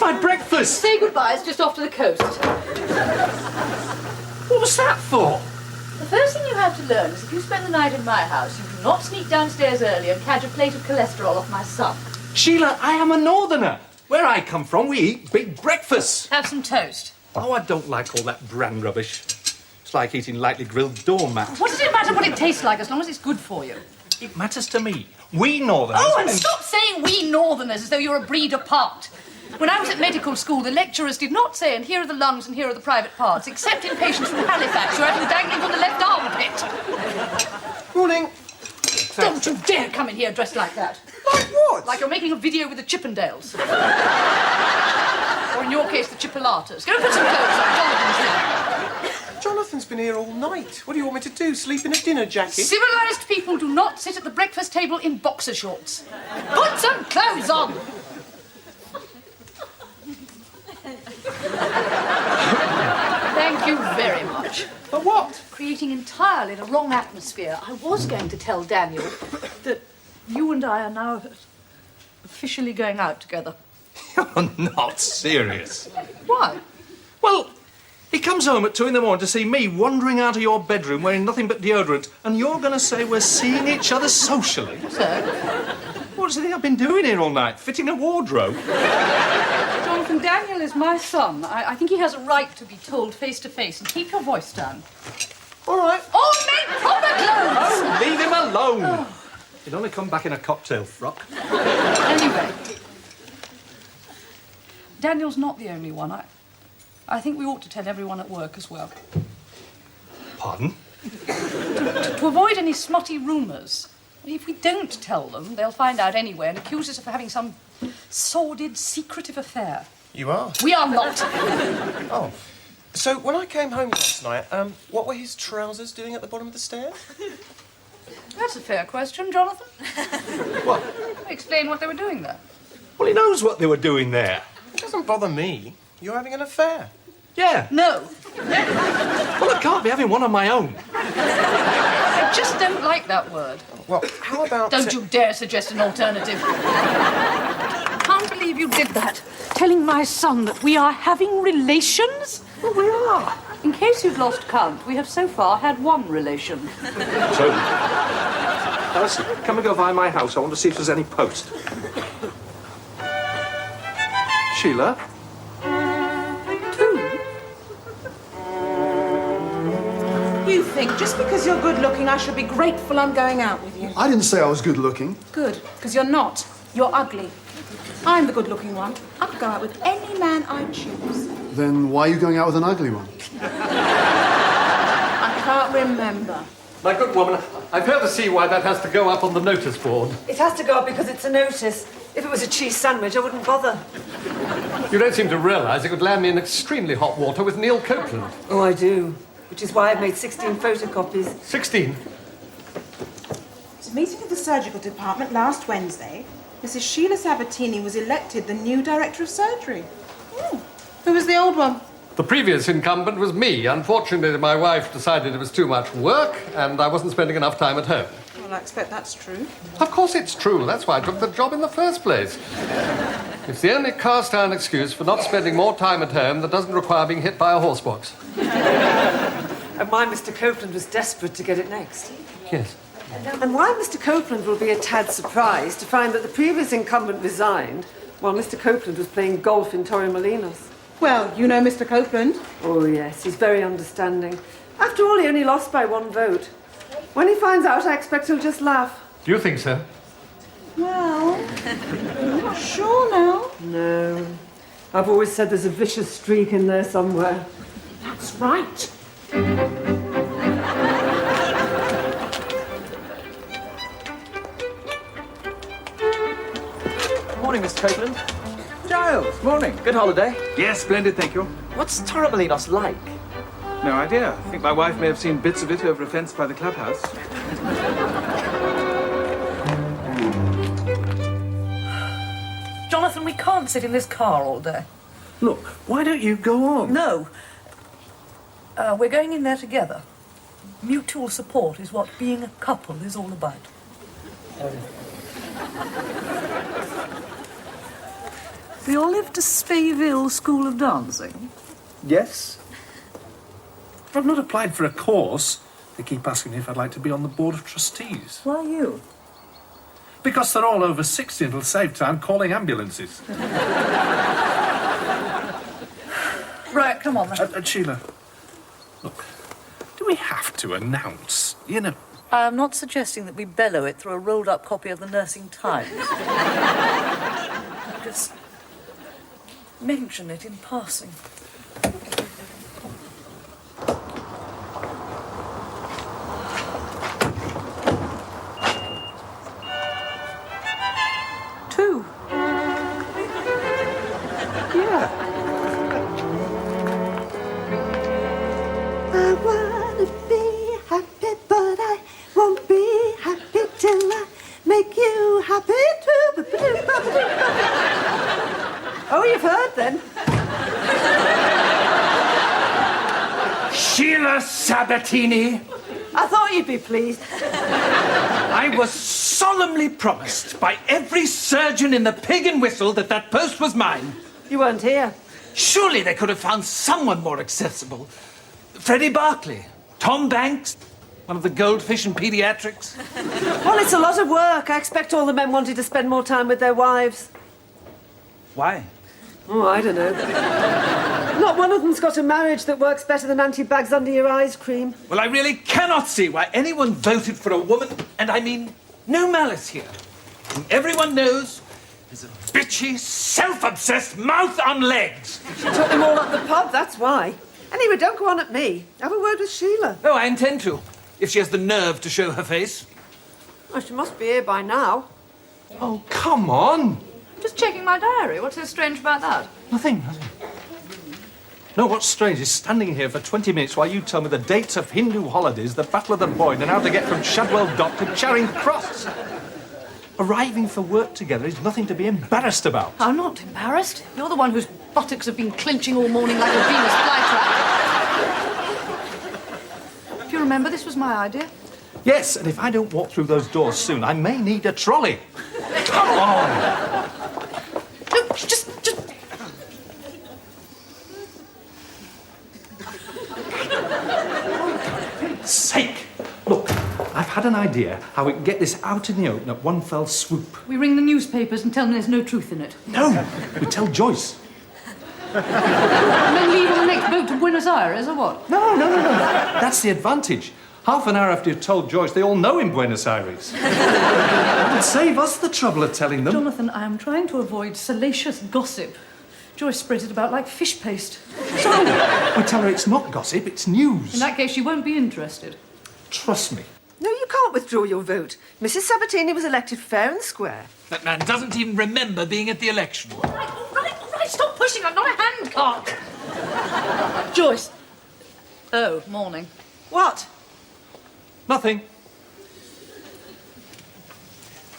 my breakfast! Say goodbye, it's just off to the coast. What was that for? The first thing you have to learn is if you spend the night in my house, you do not sneak downstairs early and catch a plate of cholesterol off my son. Sheila, I am a northerner. Where I come from, we eat big breakfasts. Have some toast. Oh, I don't like all that bran rubbish. It's like eating lightly grilled doormat. What does it matter what it tastes like as long as it's good for you? It matters to me. We northerners... Oh, and stop saying we northerners as though you're a breed apart. When I was at medical school, the lecturers did not say, and here are the lungs and here are the private parts, except in patients from Halifax who have them dangling from the left armpit. Morning. Don't you dare come in here dressed like that. Like what? Like you're making a video with the Chippendales. Or in your case, the Chipolatas. Go and put some clothes on. Jonathan's here. Jonathan's been here all night. What do you want me to do, sleep in a dinner jacket? Civilised people do not sit at the breakfast table in boxer shorts. Put some clothes on. Thank you very much. For what? Creating entirely the wrong atmosphere. I was going to tell Daniel that you and I are now officially going out together. You're not serious. Why? Well, he comes home at 2 in the morning to see me wandering out of your bedroom wearing nothing but deodorant, and you're going to say we're seeing each other socially? So? What does he think I've been doing here all night? Fitting a wardrobe? Jonathan, Daniel is my son. I think he has a right to be told face to face. And keep your voice down. All right. All men proper clothes! Oh, leave him alone. He'd only come back in a cocktail frock. Anyway, Daniel's not the only one. I think we ought to tell everyone at work as well. Pardon? To avoid any smutty rumours. If we don't tell them, they'll find out anyway and accuse us of having some sordid, secretive affair. You are? We are not. Oh. So, when I came home last night, what were his trousers doing at the bottom of the stairs? That's a fair question, Jonathan. What? Explain what they were doing there. Well, he knows what they were doing there. It doesn't bother me. You're having an affair. Yeah. No. Well, I can't be having one on my own. I just don't like that word. Well, how about... Don't you dare suggest an alternative. I can't believe you did that. Telling my son that we are having relations? Well, we are. In case you've lost count, we have so far had one relation. So, Alison, come and go by my house. I want to see if there's any post. Sheila? You think just because you're good looking I should be grateful I'm going out with you? I didn't say I was good looking. Good, because you're not. You're ugly. I'm the good looking one. I could go out with any man I choose. Then why are you going out with an ugly one? I can't remember. My good woman, I fail to see why that has to go up on the notice board. It has to go up because it's a notice. If it was a cheese sandwich, I wouldn't bother. You don't seem to realise it would land me in extremely hot water with Neil Copeland. Oh, I do. Which is why I've made 16 photocopies. 16? At a meeting of the surgical department last Wednesday, Mrs. Sheila Sabatini was elected the new director of surgery. Who was the old one? The previous incumbent was me. Unfortunately, my wife decided it was too much work and I wasn't spending enough time at home. Well, I expect that's true. Of course it's true. That's why I took the job in the first place. It's the only cast-iron excuse for not spending more time at home that doesn't require being hit by a horsebox. And why Mr. Copeland was desperate to get it next. Yes. And why Mr. Copeland will be a tad surprised to find that the previous incumbent resigned while Mr. Copeland was playing golf in Torremolinos. Well, you know Mr. Copeland. Oh, yes, he's very understanding. After all, he only lost by 1 vote. When he finds out, I expect he'll just laugh. Do you think so? Well, I'm not sure now. No. I've always said there's a vicious streak in there somewhere. That's right. Morning, Mr. Copeland. Giles, morning. Good holiday? Yes, splendid, thank you. What's Torremolinos like? No idea. I think my wife may have seen bits of it over a fence by the clubhouse. Jonathan, we can't sit in this car all day. Look, why don't you go on? No. We're going in there together. Mutual support is what being a couple is all about. The Olive de Spayville School of Dancing? Yes. I've not applied for a course. They keep asking me if I'd like to be on the board of trustees. Why you? Because they're all over 60 and it'll save time calling ambulances. Right, come on then. Sheila, look, do we have to announce, I am not suggesting that we bellow it through a rolled-up copy of the Nursing Times. Just mention it in passing. Two. Yeah. I wanna be happy, but I won't be happy till I make you happy too. Oh, you've heard then. Sheila Sabatini, I thought you'd be pleased. I was solemnly promised by every surgeon in the Pig and Whistle that that post was mine. You weren't here. Surely they could have found someone more accessible. Freddie Barclay, Tom Banks, one of the goldfish in paediatrics. Well, it's a lot of work. I expect all the men wanted to spend more time with their wives. Why? Oh, I don't know. Not one of them's got a marriage that works better than anti-bags under your eyes cream. Well, I really cannot see why anyone voted for a woman, and I mean no malice here, whom everyone knows is a bitchy, self-obsessed mouth on legs. She took them all up the pub, that's why. Anyway, don't go on at me. Have a word with Sheila. Oh, I intend to, if she has the nerve to show her face. Oh, she must be here by now. Oh, come on! Just checking my diary. What's so strange about that? Nothing. No, what's strange is standing here for 20 minutes while you tell me the dates of Hindu holidays, the Battle of the Boyne, and how to get from Shadwell Dock to Charing Cross. Arriving for work together is nothing to be embarrassed about. I'm not embarrassed. You're the one whose buttocks have been clenching all morning like a Venus flytrap. Do you remember this was my idea? Yes, and if I don't walk through those doors soon, I may need a trolley. Come on! No, just... Sake! Look, I've had an idea how we can get this out in the open at one fell swoop. We ring the newspapers and tell them there's no truth in it. No! We tell Joyce. And then leave on the next boat to Buenos Aires, or what? No. That's the advantage. Half an hour after you've told Joyce, they all know in Buenos Aires. It would save us the trouble of telling them. Jonathan, I am trying to avoid salacious gossip. Joyce spreads it about like fish paste. So, we tell her it's not gossip, it's news. In that case, she won't be interested. Trust me. No, you can't withdraw your vote. Mrs. Sabatini was elected fair and square. That man doesn't even remember being at the election. All right, stop pushing. I'm not a handcart. Joyce. Oh, morning. What? Nothing.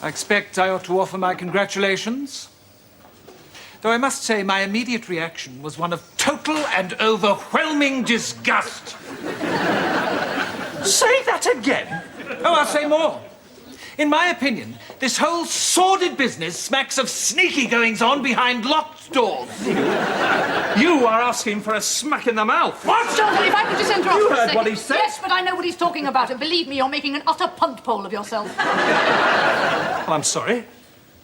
I expect I ought to offer my congratulations. Though I must say my immediate reaction was one of total and overwhelming disgust. Say that again? Oh, I'll say more. In my opinion, this whole sordid business smacks of sneaky goings-on behind locked doors. You are asking for a smack in the mouth. What? Jonathan, if I could just interrupt You for a heard second. what he said. Yes, but I know what he's talking about, and believe me, you're making an utter punt pole of yourself. Well, I'm sorry.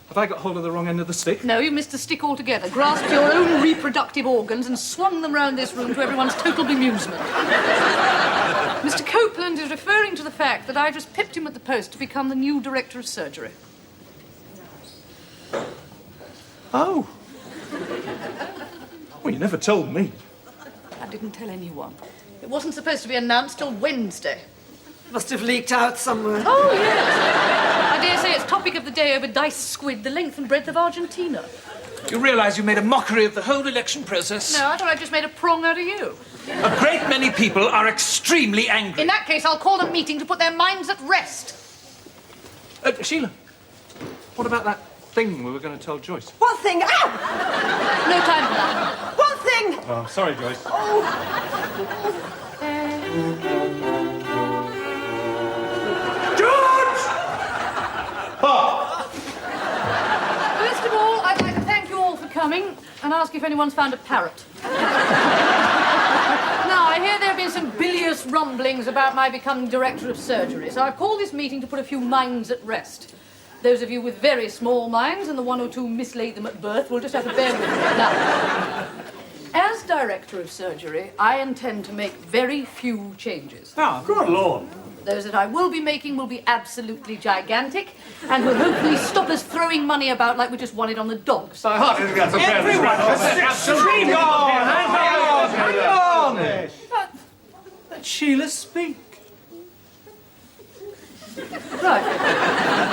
Have I got hold of the wrong end of the stick? No, you missed the stick altogether. Grasped your own reproductive organs and swung them round this room to everyone's total bemusement. Mr. Copeland is referring to the fact that I just pipped him at the post to become the new director of surgery. Oh. Well, you never told me. I didn't tell anyone. It wasn't supposed to be announced till Wednesday. Must have leaked out somewhere. Oh, yes. I dare say it's topic of the day over diced squid, the length and breadth of Argentina. You realise you made a mockery of the whole election process? No, I thought I just made a prong out of you. A great many people are extremely angry. In that case, I'll call a meeting to put their minds at rest. Sheila, what about that thing we were going to tell Joyce? What thing? Ow! No time for that. What thing? Oh, sorry, Joyce. First of all, I'd like to thank you all for coming and ask if anyone's found a parrot. Now, I hear there have been some bilious rumblings about my becoming director of surgery, so I've called this meeting to put a few minds at rest. Those of you with very small minds and the one or two mislaid them at birth will just have to bear with me. Now, as director of surgery, I intend to make very few changes. Oh, good Lord. Those that I will be making will be absolutely gigantic and will hopefully stop us throwing money about like we just won it on the dogs. I hardly think that's a fair description. Hang on! Let Sheila speak. Right.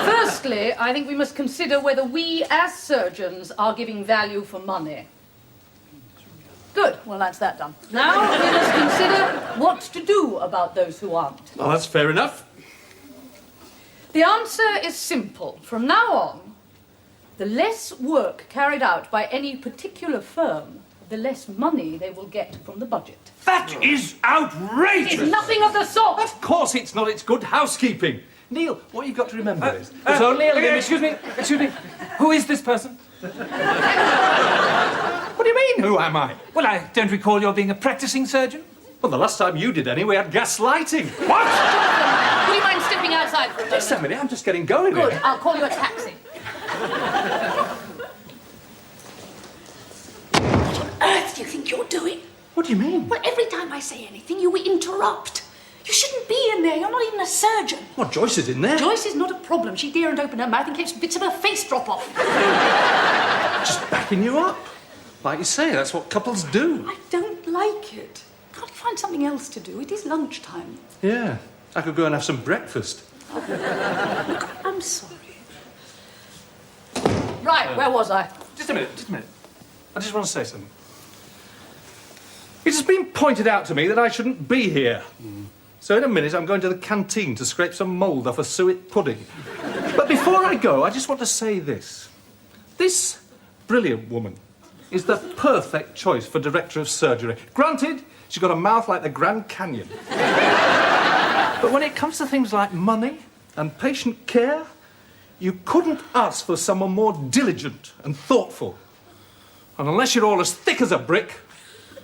Firstly, I think we must consider whether we, as surgeons, are giving value for money. Good. Well, that's that done. Now, we must consider what to do about those who aren't. Well, that's fair enough. The answer is simple. From now on, the less work carried out by any particular firm, the less money they will get from the budget. That is outrageous! It's nothing of the sort! Of course it's not. It's good housekeeping. Neil, what you've got to remember is there's only a limit. Excuse me. Who is this person? What do you mean, who am I? Well, I don't recall your being a practicing surgeon. Well, the last time you did any, we had gas lighting. What? Would you mind stepping outside for a moment? Just a minute, I'm just getting going Good. here. I'll call you a taxi. What on earth do you think you're doing? What do you mean? Well, every time I say anything, you interrupt. You shouldn't be in there. You're not even a surgeon. Well, Joyce is in there. Joyce is not a problem. She daren't open her mouth in case bits of her face drop off. Just backing you up. Like you say, that's what couples do. I don't like it. Can't you find something else to do? It is lunchtime. Yeah, I could go and have some breakfast. Look, I'm sorry. Right, where was I? Just a minute. I just want to say something. It has been pointed out to me that I shouldn't be here. So in a minute, I'm going to the canteen to scrape some mould off a suet pudding. But before I go, I just want to say this. This brilliant woman is the perfect choice for director of surgery. Granted, she's got a mouth like the Grand Canyon. But when it comes to things like money and patient care, you couldn't ask for someone more diligent and thoughtful. And unless you're all as thick as a brick,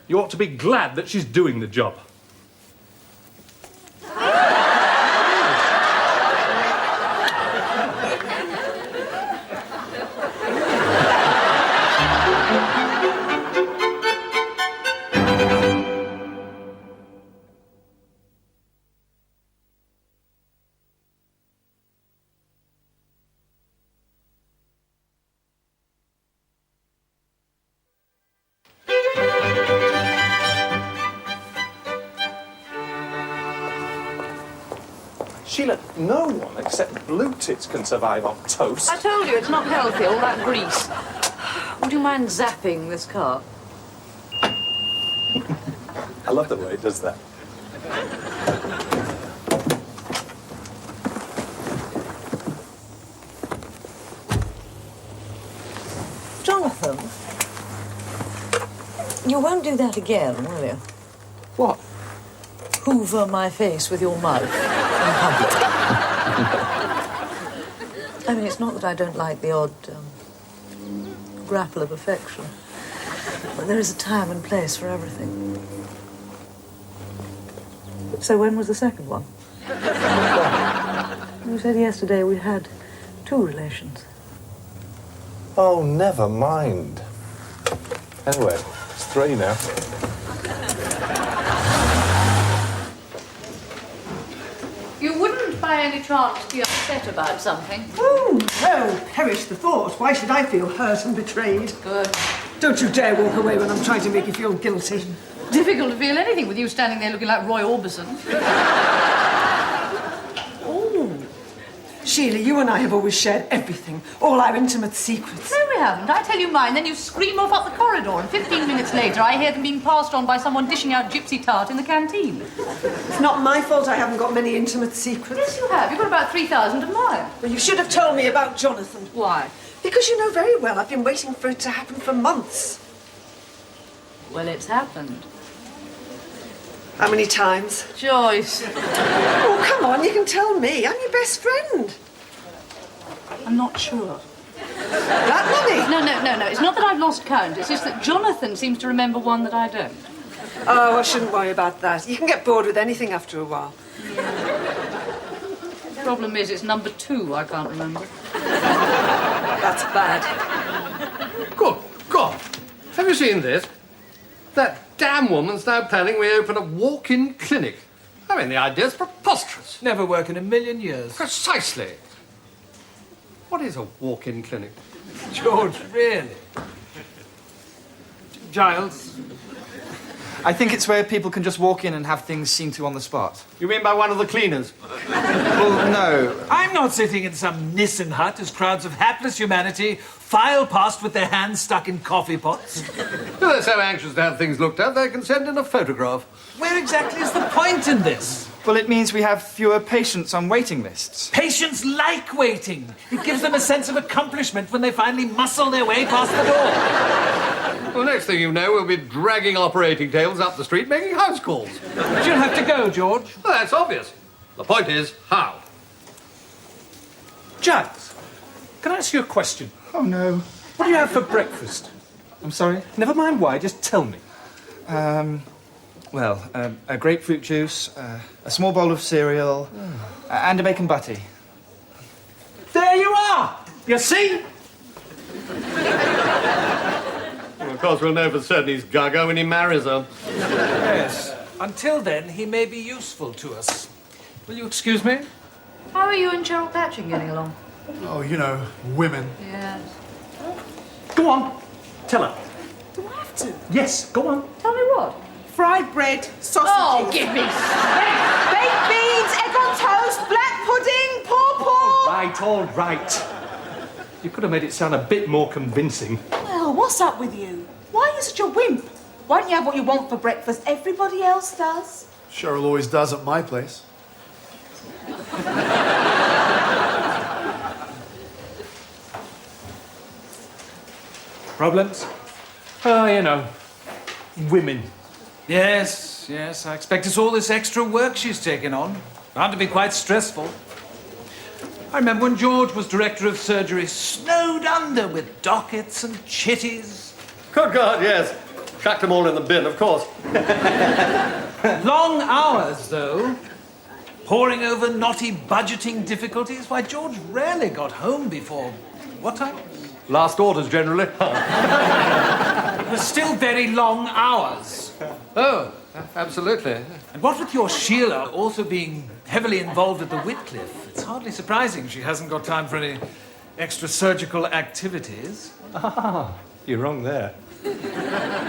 you ought to be glad that she's doing the job. Sheila, no one except blue tits can survive on toast. I told you, it's not healthy, all that grease. Would you mind zapping this car? I love the way it does that. Jonathan, you won't do that again, will you? What? Hoover my face with your mouth in public. I mean, it's not that I don't like the odd grapple of affection, but there is a time and place for everything. So when was the second one? You said yesterday we had 2 relations. Oh, never mind. Anyway, it's 3 now. You wouldn't by any chance be upset about something? Oh, no, perish the thought. Why should I feel hurt and betrayed? Good. Don't you dare walk away when I'm trying to make you feel guilty. Difficult to feel anything with you standing there looking like Roy Orbison. Sheila, you and I have always shared everything, all our intimate secrets. No, we haven't. I tell you mine, then you scream off up the corridor, and 15 minutes later I hear them being passed on by someone dishing out gypsy tart in the canteen. It's not my fault I haven't got many intimate secrets. Yes, you have. You've got about 3,000 of mine. Well, you should have told me about Jonathan. Why? Because you know very well I've been waiting for it to happen for months. Well, it's happened. How many times? Joyce. Oh, come on, you can tell me. I'm your best friend. I'm not sure. That many? No. It's not that I've lost count. It's just that Jonathan seems to remember one that I don't. Oh, I shouldn't worry about that. You can get bored with anything after a while. The problem is, it's number 2 I can't remember. That's bad. Good God! Have you seen this? That damn woman's now planning we open a walk-in clinic. I mean, the idea's preposterous. Never work in a million years. Precisely. What is a walk-in clinic? George, really? Giles? I think it's where people can just walk in and have things seen to on the spot. You mean by one of the cleaners? Well, no. I'm not sitting in some Nissen hut as crowds of hapless humanity file past with their hands stuck in coffee pots. If they're so anxious to have things looked at, they can send in a photograph. Where exactly is the point in this? Well, it means we have fewer patients on waiting lists. Patients like waiting. It gives them a sense of accomplishment when they finally muscle their way past the door. Well, next thing you know, we'll be dragging operating tables up the street making house calls. But you'll have to go, George. Well, that's obvious. The point is, how? Giles, can I ask you a question? Oh, no. What do you have for breakfast? I'm sorry? Never mind why, just tell me. Well, a grapefruit juice, a small bowl of cereal, and a bacon butty. There you are! You see? Well, of course, we'll know for certain he's gaga when he marries her. Yes. Until then, he may be useful to us. Will you excuse me? How are you and Cheryl Patching getting along? Oh, you know, women. Yes. Go on, tell her. Do I have to? Yes, go on. Tell me what? Fried bread, sausages. Oh, give me Baked beans, egg on toast, black pudding, paw. All right. You could have made it sound a bit more convincing. Well, what's up with you? Why are you such a wimp? Why don't you have what you want for breakfast? Everybody else does. Cheryl always does at my place. Problems? Oh, you know, women. Yes, I expect it's all this extra work she's taken on. Bound to be quite stressful. I remember when George was director of surgery, snowed under with dockets and chitties. Good God, yes. Chucked them all in the bin, of course. Long hours, though. Poring over knotty budgeting difficulties. Why, George rarely got home before... what time? Last orders, generally. It was still very long hours. Oh, absolutely. And what with your Sheila also being heavily involved at the Whitcliffe, it's hardly surprising she hasn't got time for any extra surgical activities. Ah, you're wrong there.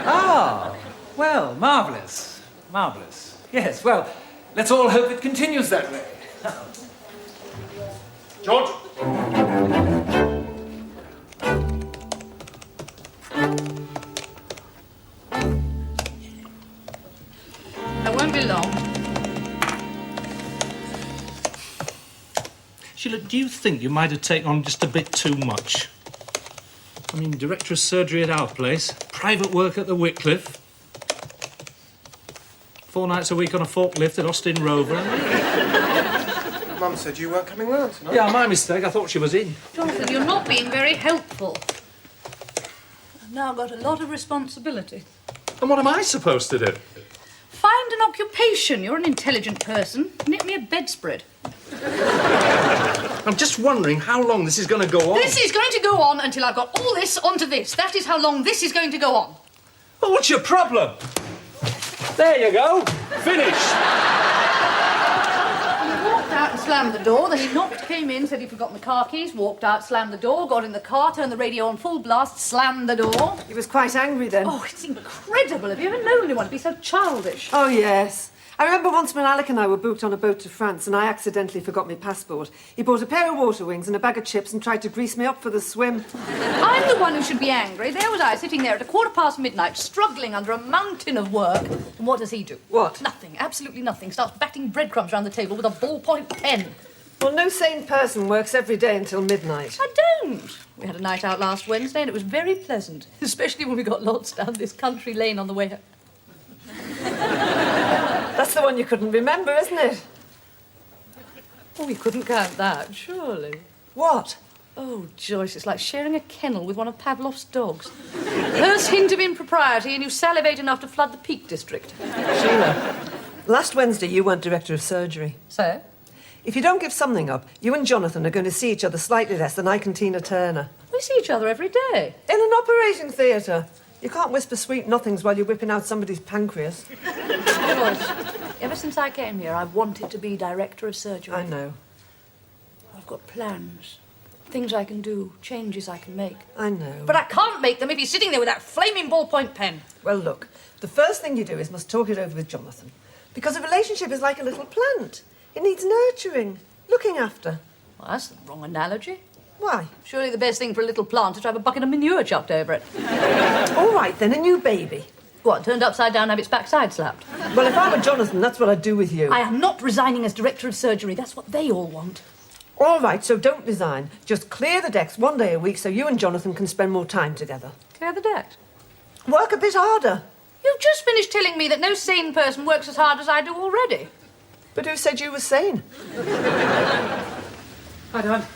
Ah, well, marvellous. Marvellous. Yes, well, let's all hope it continues that way. George? I won't be long. Sheila, do you think you might have taken on just a bit too much? I mean, director of surgery at our place, private work at the Whitcliffe, 4 nights a week on a forklift at Austin Rover. Mum said you weren't coming round tonight. Yeah, my mistake. I thought she was in. Jonathan, you're not being very helpful. I've now got a lot of responsibility. And what am I supposed to do? Find an occupation. You're an intelligent person. Knit me a bedspread. I'm just wondering how long this is going to go on. This is going to go on until I've got all this onto this. That is how long this is going to go on. Well, what's your problem? There you go. Finished. He walked out and slammed the door, then he knocked, came in, said he'd forgotten the car keys, walked out, slammed the door, got in the car, turned the radio on full blast, slammed the door. He was quite angry then. Oh, it's incredible. Have you ever known anyone to be so childish? Oh, yes. I remember once when Alec and I were booked on a boat to France and I accidentally forgot my passport. He bought a pair of water wings and a bag of chips and tried to grease me up for the swim. I'm the one who should be angry. There was I, sitting there at midnight, struggling under a mountain of work. And what does he do? What? Nothing, absolutely nothing. Starts batting breadcrumbs around the table with a ballpoint pen. Well, no sane person works every day until midnight. I don't. We had a night out last Wednesday and it was very pleasant, especially when we got lost down this country lane on the way home. That's the one you couldn't remember, isn't it? Oh, we couldn't count that, surely. What? Oh, Joyce, it's like sharing a kennel with one of Pavlov's dogs. First hint of impropriety and you salivate enough to flood the Peak District. Sheila, last Wednesday you weren't director of surgery. So? If you don't give something up, you and Jonathan are going to see each other slightly less than I and Tina Turner. We see each other every day. In an operating theatre. You can't whisper sweet nothings while you're whipping out somebody's pancreas. Joyce, ever since I came here, I've wanted to be director of surgery. I know. I've got plans. Things I can do, changes I can make. I know. But I can't make them if he's sitting there with that flaming ballpoint pen. Well, look, the first thing you do is must talk it over with Jonathan. Because a relationship is like a little plant. It needs nurturing, looking after. Well, that's the wrong analogy. Why? Surely the best thing for a little plant is to have a bucket of manure chucked over it. All right, then, a new baby. What, turned upside down, have its backside slapped? Well, if I were Jonathan, that's what I'd do with you. I am not resigning as director of surgery. That's what they all want. All right, so don't resign. Just clear the decks 1 day a week so you and Jonathan can spend more time together. Clear the decks? Work a bit harder. You've just finished telling me that no sane person works as hard as I do already. But who said you were sane? Hi, Dad.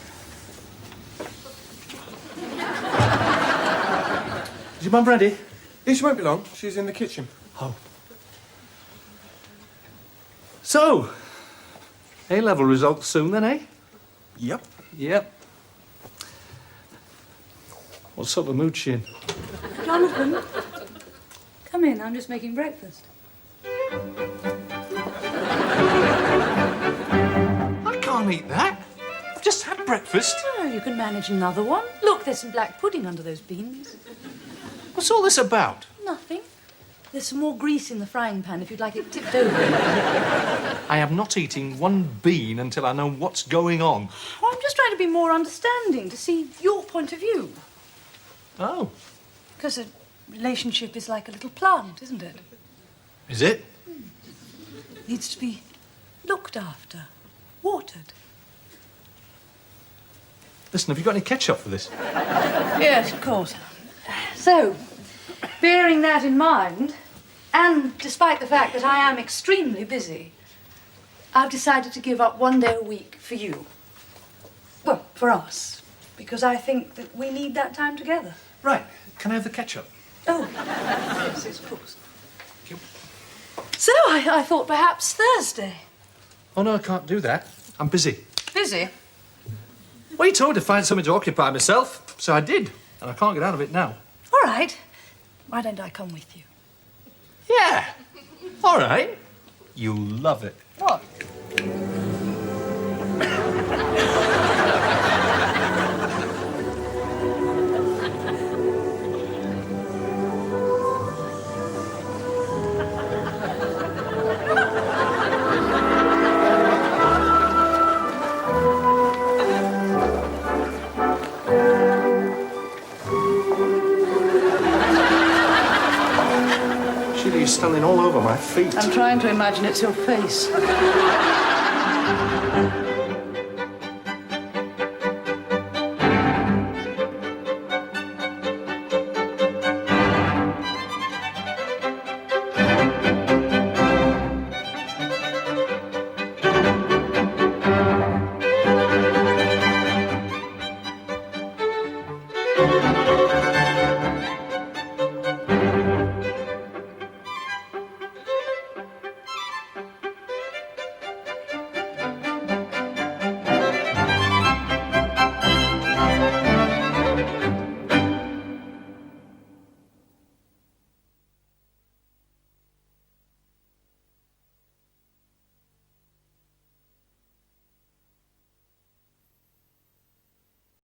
Is your mum ready? Yeah, she won't be long. She's in the kitchen. Oh. So, A-level results soon then, eh? Yep. Yep. What sort of mood she in? Jonathan, come in. I'm just making breakfast. I can't eat that. I've just had breakfast. Oh, you can manage another one. Look, there's some black pudding under those beans. What's all this about? Nothing. There's some more grease in the frying pan if you'd like it tipped over. I am not eating one bean until I know what's going on. Well, I'm just trying to be more understanding, to see your point of view. Oh. Because a relationship is like a little plant, isn't it? Is it? Needs to be looked after, watered. Listen, have you got any ketchup for this? Yes, of course. So, bearing that in mind, and despite the fact that I am extremely busy, I've decided to give up 1 day a week for you. Well, for us. Because I think that we need that time together. Right. Can I have the ketchup? Oh, yes, of course. So I thought perhaps Thursday. Oh, no, I can't do that. I'm busy. Busy? Well, you told me to find something to occupy myself, so I did. And I can't get out of it now. All right. Why don't I come with you? Yeah. All right. You'll love it. What? Sheila, you're standing all over my feet. I'm trying to imagine it's your face.